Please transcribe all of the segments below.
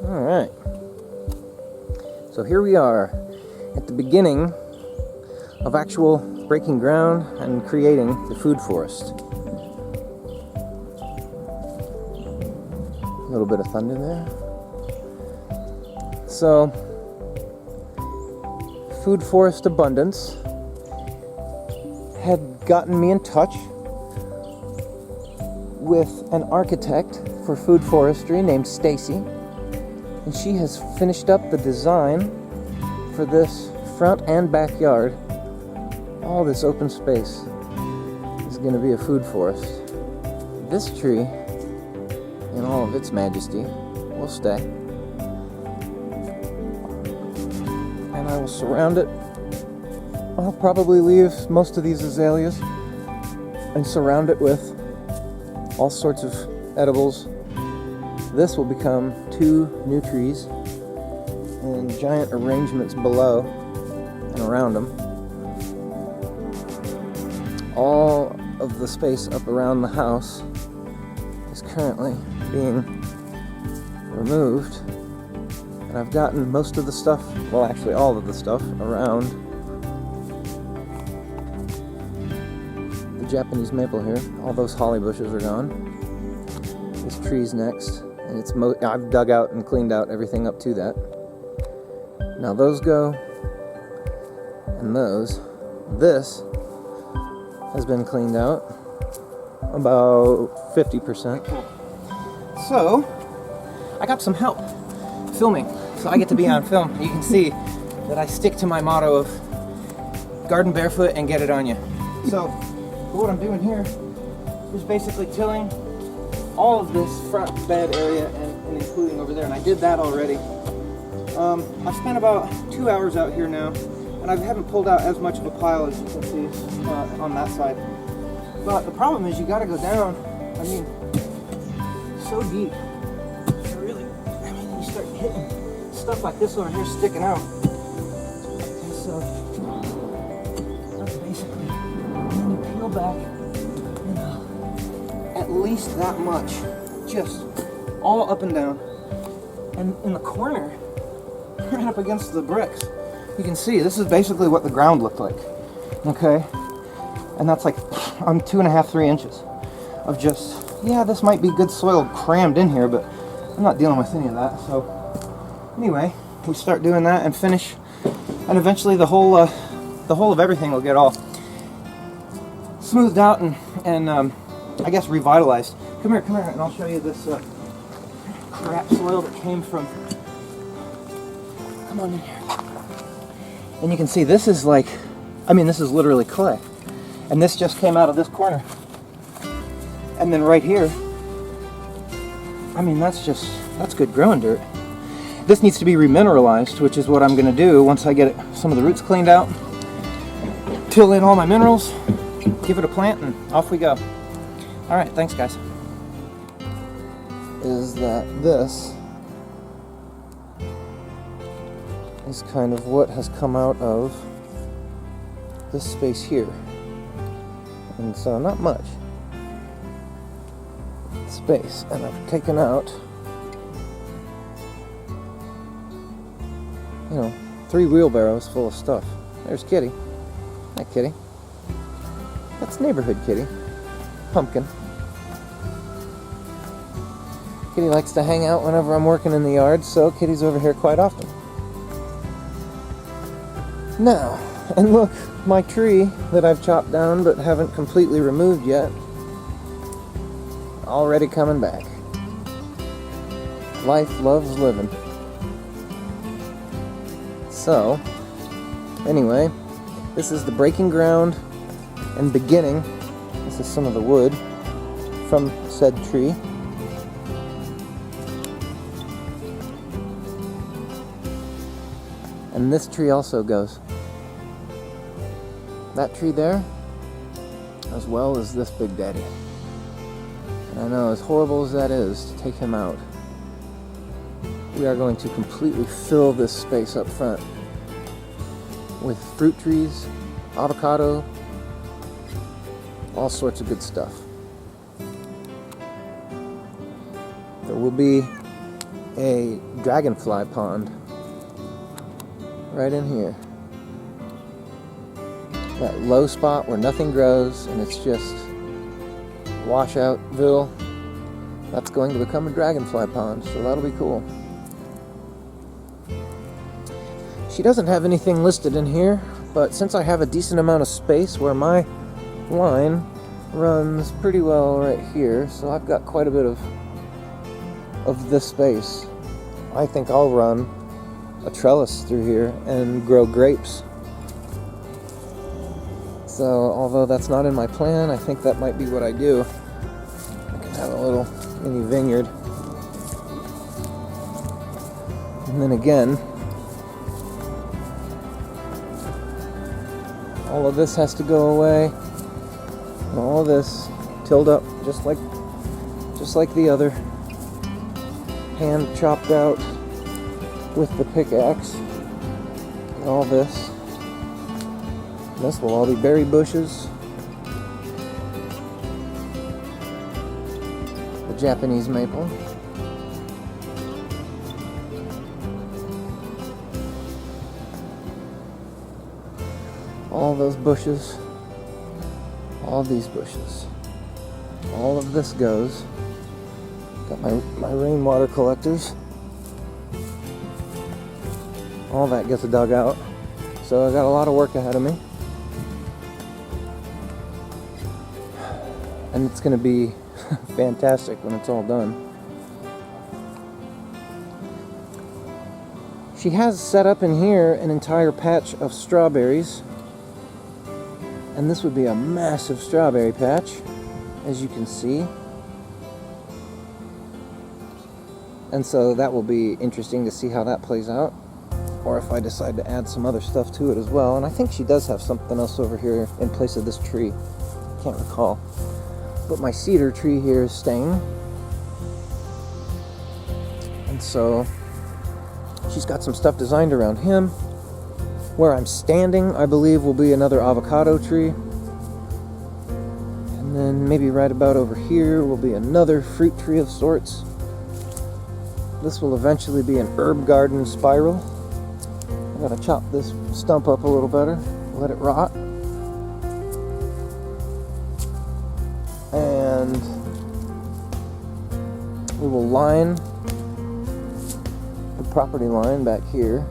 Alright. So here we are at the beginning of actual breaking ground and creating the food forest. A little bit of thunder there. So, Food Forest Abundance had gotten me in touch with an architect for food forestry named Stacy, and she has finished up the design for this front and backyard. All this open space is going to be a food forest. This tree, in all of its majesty, will stay. And I will surround it. I'll probably leave most of these azaleas and surround it with all sorts of edibles. This will become 2 new trees and giant arrangements below and around them. All of the space up around the house is currently being removed, and I've gotten most of the stuff, well actually all of the stuff, around the Japanese maple here. All those holly bushes are gone. This tree's next, and I've dug out and cleaned out everything up to that. Now those go, and those. This has been cleaned out about 50%. So, I got some help filming, so I get to be on film. You can see that I stick to my motto of garden barefoot and get it on you. So, what I'm doing here is basically tilling all of this front bed area and including over there, and I did that already. I've spent about 2 hours out here now, and I haven't pulled out as much of a pile as you can see on that side. But the problem is you gotta go down, I mean, so deep. Really, I mean, you start hitting stuff like this over here sticking out. And so, that's basically, when you peel back, you know, at least that much, just all up and down. And in the corner, right up against the bricks, you can see this is basically what the ground looked like. Okay? And that's like 2.5, 3 inches of just, yeah, this might be good soil crammed in here, but I'm not dealing with any of that. So anyway, we start doing that and finish, and eventually the whole of everything will get all smoothed out and I guess revitalized. Come here, and I'll show you this crap soil that came from. Come on in here. And you can see this is like, I mean, this is literally clay. And this just came out of this corner. And then right here, I mean, that's good growing dirt. This needs to be remineralized, which is what I'm gonna do once I get some of the roots cleaned out. Till in all my minerals, give it a plant, and off we go. All right, thanks guys. Is that this is kind of what has come out of this space here. And so not much space, and I've taken out, you know, 3 wheelbarrows full of stuff. There's Kitty. Hi Kitty. That's neighborhood Kitty. Pumpkin. Kitty likes to hang out whenever I'm working in the yard, so Kitty's over here quite often. Now, and look, my tree that I've chopped down but haven't completely removed yet, already coming back. Life loves living. So, anyway, this is the breaking ground and beginning. This is some of the wood from said tree. And this tree also goes. That tree there, as well as this Big Daddy. And I know, as horrible as that is to take him out, we are going to completely fill this space up front with fruit trees, avocado, all sorts of good stuff. there will be a dragonfly pond right in here. That low spot where nothing grows and it's just washoutville. That's going to become a dragonfly pond, so that'll be cool. She doesn't have anything listed in here, but since I have a decent amount of space where my line runs pretty well right here, so I've got quite a bit of this space, I think I'll run a trellis through here and grow grapes. So although that's not in my plan, I think that might be what I do. I can have a little mini vineyard. And then again, all of this has to go away. And all of this tilled up just like the other, hand chopped out with the pickaxe. And all this. This will all be berry bushes. The Japanese maple. All those bushes. All these bushes. All of this goes. Got my rainwater collectors. All that gets dug out. So I got a lot of work ahead of me. And it's going to be fantastic when it's all done. She has set up in here an entire patch of strawberries. And this would be a massive strawberry patch, as you can see. And so that will be interesting to see how that plays out. Or if I decide to add some other stuff to it as well. And I think she does have something else over here in place of this tree. Can't recall. But my cedar tree here is staying. And so she's got some stuff designed around him. Where I'm standing, I believe, will be another avocado tree. And then maybe right about over here will be another fruit tree of sorts. This will eventually be an herb garden spiral. I gotta chop this stump up a little better, let it rot. And we will line the property line back here,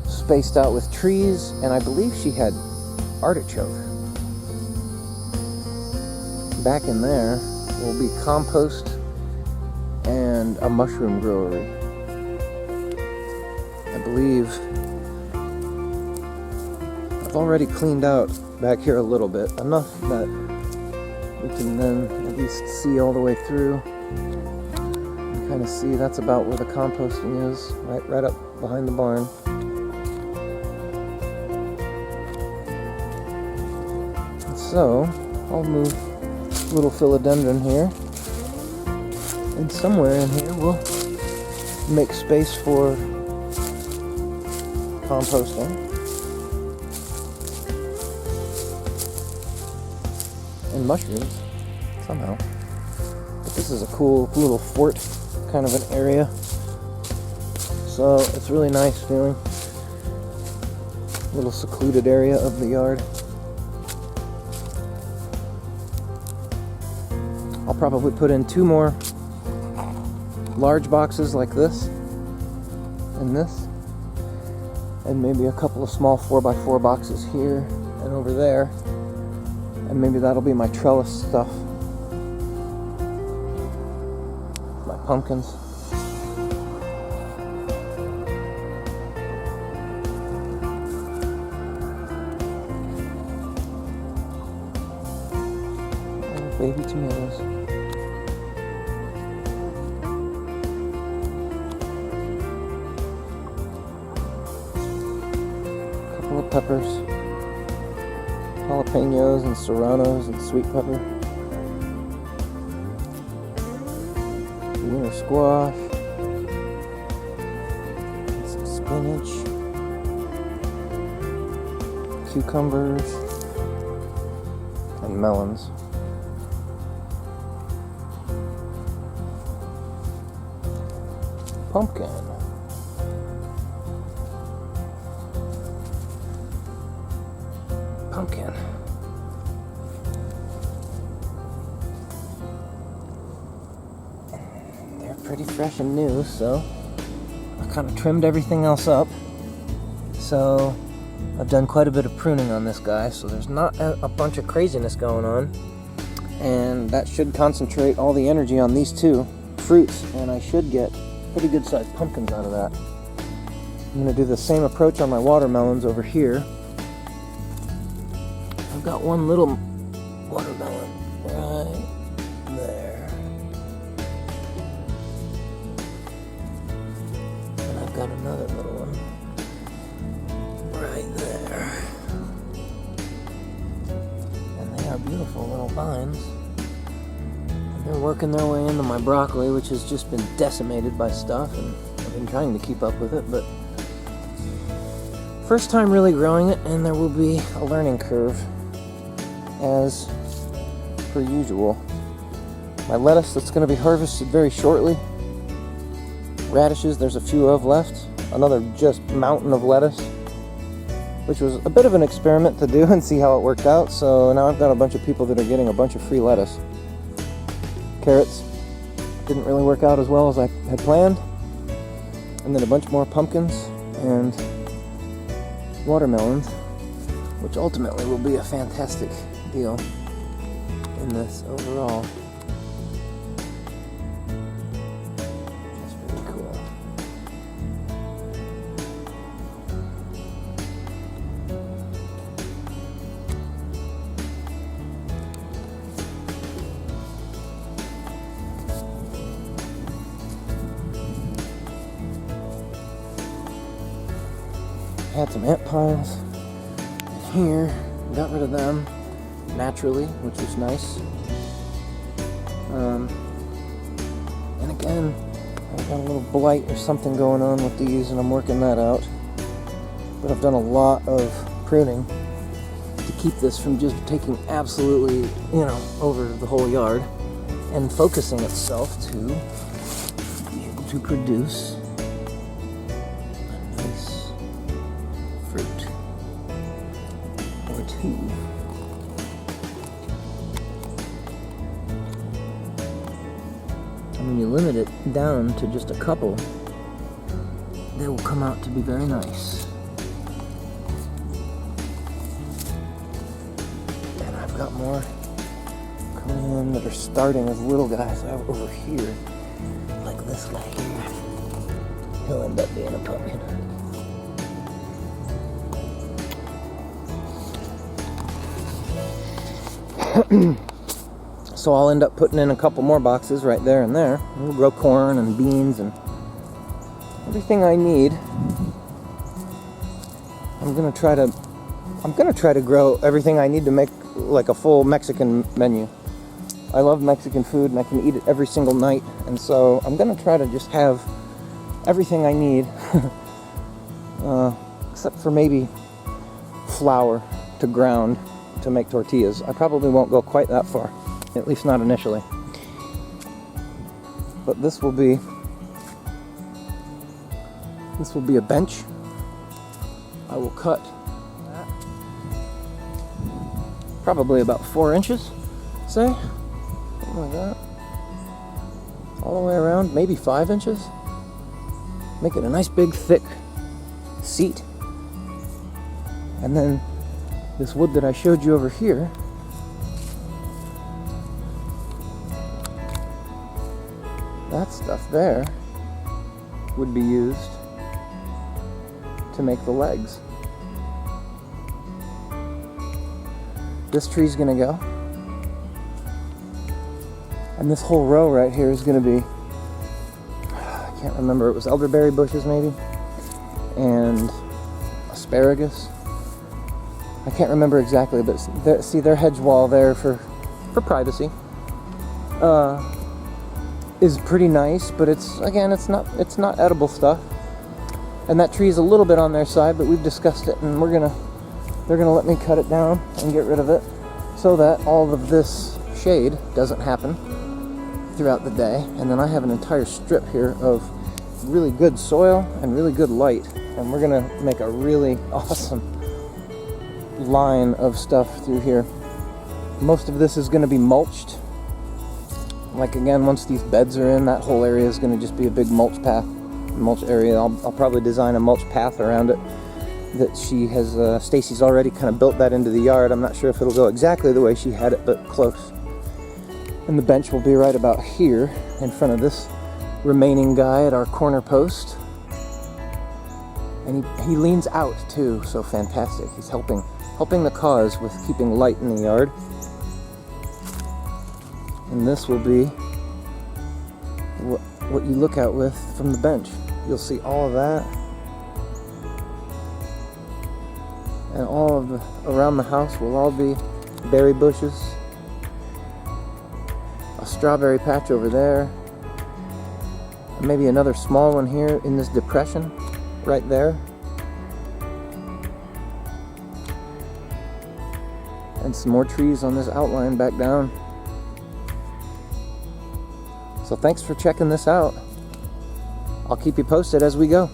spaced out with trees, and I believe she had artichoke. Back in there will be compost and a mushroom growery. I believe I've already cleaned out back here a little bit, enough that we can then at least see all the way through and kind of see that's about where the composting is, right up behind the barn. So I'll move little philodendron here, and somewhere in here we'll make space for composting and mushrooms somehow. But this is a cool little fort kind of an area, so it's really nice feeling. Little secluded area of the yard. I'll probably put in 2 more large boxes like this and this, and maybe a couple of small 4x4 boxes here and over there, and maybe that'll be my trellis stuff, my pumpkins. Oh, baby tomatoes. Peppers, jalapenos and serranos and sweet pepper, winter squash, some spinach, cucumbers, and melons. pumpkin. Pumpkin. They're pretty fresh and new, so I kind of trimmed everything else up. So I've done quite a bit of pruning on this guy, so there's not a bunch of craziness going on. And that should concentrate all the energy on these two fruits, and I should get pretty good sized pumpkins out of that. I'm going to do the same approach on my watermelons over here. I've got one little watermelon right there. And I've got another little one right there. And they are beautiful little vines. And they're working their way into my broccoli, which has just been decimated by stuff, and I've been trying to keep up with it, but first time really growing it, and there will be a learning curve as per usual. My lettuce that's going to be harvested very shortly. Radishes, there's a few of left. Another just mountain of lettuce, which was a bit of an experiment to do and see how it worked out. So now I've got a bunch of people that are getting a bunch of free lettuce. Carrots didn't really work out as well as I had planned. And then a bunch more pumpkins and watermelons, which ultimately will be a fantastic deal in this overall. That's pretty cool. Had some ant piles in here, got rid of them naturally, which was nice. And again, I've got a little blight or something going on with these, and I'm working that out. But I've done a lot of pruning to keep this from just taking absolutely, over the whole yard, and focusing itself to be able to produce a nice fruit or two. And when you limit it down to just a couple, they will come out to be very nice. And I've got more coming in that are starting as little guys over here, like this guy here. He'll end up being a pumpkin. So I'll end up putting in a couple more boxes right there and there. We'll grow corn and beans and everything I need. I'm gonna try to grow everything I need to make like a full Mexican menu. I love Mexican food and I can eat it every single night, and so I'm gonna try to just have everything I need, except for maybe flour to ground to make tortillas. I probably won't go quite that far, at least not initially. But this will be a bench. I will cut that probably about 4 inches, say, something like that, all the way around, maybe 5 inches. Make it a nice big thick seat, and then this wood that I showed you over here, that stuff there would be used to make the legs. This tree's gonna go, and this whole row right here is gonna be, I can't remember, it was elderberry bushes maybe, and asparagus. I can't remember exactly, but see their hedge wall there for privacy is pretty nice, but it's not edible stuff. And that tree is a little bit on their side, but we've discussed it, and they're gonna let me cut it down and get rid of it so that all of this shade doesn't happen throughout the day. And then I have an entire strip here of really good soil and really good light, and we're gonna make a really awesome line of stuff through here. Most of this is gonna be mulched. Like again, once these beds are in, that whole area is gonna just be a big mulch area. I'll probably design a mulch path around it that she has, Stacy's already kind of built that into the yard. I'm not sure if it'll go exactly the way she had it, but close. And the bench will be right about here in front of this remaining guy at our corner post. And he leans out too, so fantastic. He's helping the cause with keeping light in the yard. And this will be what you look out with from the bench. You'll see all of that. And all of the around the house will all be berry bushes. A strawberry patch over there. And maybe another small one here in this depression right there. And some more trees on this outline back down. So thanks for checking this out. I'll keep you posted as we go.